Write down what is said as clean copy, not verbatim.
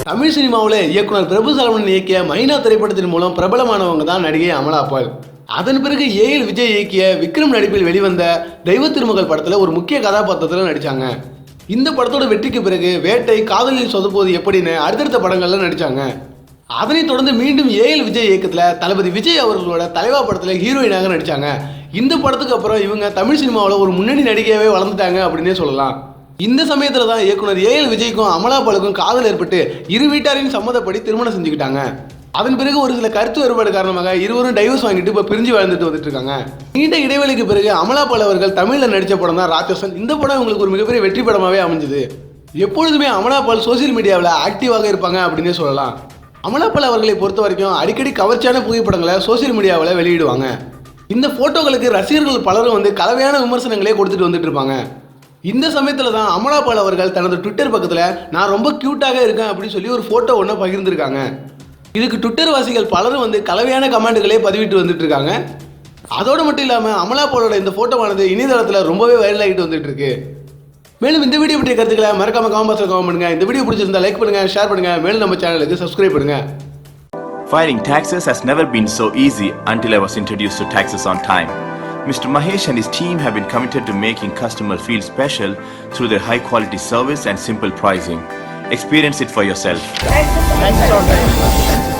தமிழ் சினிமாவில் இயக்குனர் பிரபு சரவணன் இயக்கிய மைனா திரைப்படத்தின் மூலம் பிரபலமானவங்க தான் நடிகை அமலா பால். அதன் பிறகு ஏஎல் விஜய் இயக்கிய விக்ரம் நடிப்பில் வெளிவந்த தெய்வ திருமகள் படத்தில் ஒரு முக்கிய கதாபாத்திரத்தில் நடித்தாங்க. இந்த படத்தோட வெற்றிக்கு பிறகு வேட்டை, காதலில் சொதப்போது எப்படின்னு அடுத்தடுத்த படங்கள்ல நடித்தாங்க. அதனைத் தொடர்ந்து மீண்டும் ஏஎல் விஜய் இயக்கத்தில் தளபதி விஜய் அவர்களோட தலைவா படத்தில் ஹீரோயினாக நடித்தாங்க. இந்த படத்துக்கு அப்புறம் இவங்க தமிழ் சினிமாவில் ஒரு முன்னணி நடிகையாகவே வளர்ந்துட்டாங்க அப்படின்னே சொல்லலாம். இந்த சமயத்தில் தான் இயக்குனர் ஏஎல் விஜய்க்கும் அமலா பாலுக்கும் காதல் ஏற்பட்டு இரு வீட்டாரின் சம்மதப்படி திருமணம் செஞ்சுக்கிட்டாங்க. அதன் பிறகு ஒரு சில கருத்து வேறுபாடு காரணமாக இருவரும் டைவர்ஸ் வாங்கிட்டு இப்போ பிரிஞ்சு வாழ்ந்துட்டு வந்துட்டு இருக்காங்க. நீண்ட இடைவெளிக்கு பிறகு அமலா பால் அவர்கள் தமிழில் நடித்த படம் தான் ராட்சசன். இந்த படம் உங்களுக்கு ஒரு மிகப்பெரிய வெற்றி படமாகவே அமைஞ்சது. எப்பொழுதுமே அமலா பால் சோசியல் மீடியாவில் ஆக்டிவாக இருப்பாங்க அப்படின்னே சொல்லலாம். அமலா பால் அவர்களை பொறுத்த வரைக்கும் அடிக்கடி கவர்ச்சியான புகைப்படங்களை சோசியல் மீடியாவில் வெளியிடுவாங்க. இந்த போட்டோக்களுக்கு ரசிகர்கள் பலரும் வந்து கலவையான விமர்சனங்களே கொடுத்துட்டு வந்துட்டு இருப்பாங்க. இந்த சமயத்தில் தான் அமலா பால் அவர்கள் தனது ட்விட்டர் பக்கத்தில் நான் ரொம்ப க்யூட்டாக இருக்கேன் அப்படின்னு சொல்லி ஒரு ஃபோட்டோ ஒன்று பகிர்ந்துருக்காங்க. இதுக்கு ட்விட்டர் வாசிகள் பலரும் வந்து கலவையான கமெண்ட்டுகளே பதிவிட்டு வந்துட்டு இருக்காங்க. அதோடு மட்டும் இல்லாமல் அமலா பாலோட இந்த ஃபோட்டோவானது இணையதளத்தில் ரொம்பவே வைரல் ஆகிட்டு வந்துட்டு இருக்கு. மேலும் இந்த வீடியோ பற்றிய கருத்துக்களை மறக்காம கமெண்ட் பாக்ஸில் கமெண்ட் பண்ணுங்க. இந்த வீடியோ பிடிச்சிருந்தா லைக் பண்ணுங்க, ஷேர் பண்ணுங்க. மேலும் நம்ம சேனலுக்கு சப்ஸ்கிரைப் பண்ணுங்க. Filing taxes has never been so easy until I was introduced to Taxes on Time. Mr. Mahesh and his team have been committed to making customers feel special through their high quality service and simple pricing. Experience it for yourself. Taxes on Time.